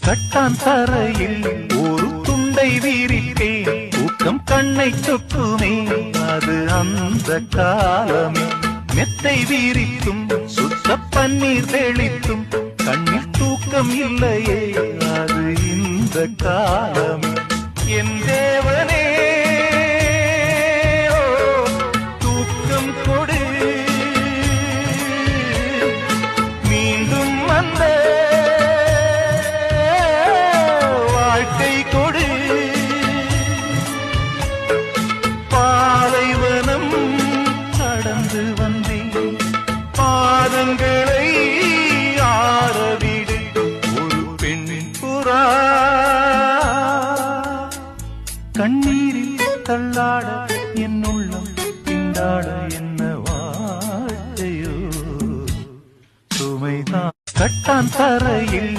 கட்டான் தரையில் ஒரு துண்டை வீரிட்டேன், தூக்கம் கண்ணை சொட்டுமே அது அந்த காலமே. மெத்தை வீரித்தும் சுத்த பன்னீர் தெளித்தும் கண்ணில் தூக்கம் இல்லையே அது இந்த காலமே. என் தேவனே தூக்கம் கொடு, மீண்டும் வந்த வாழ்க்கை கொடு. பாலைவனம் கடந்து வந்தேன், பாதங்களை ஆரவிடு ஒரு பெண் புறா. கண்ணீரில் தள்ளாட என் உள்ளம் திண்டாட என்ன வாழ்க்கையோ சுமைதான். கட்டான் தரையில்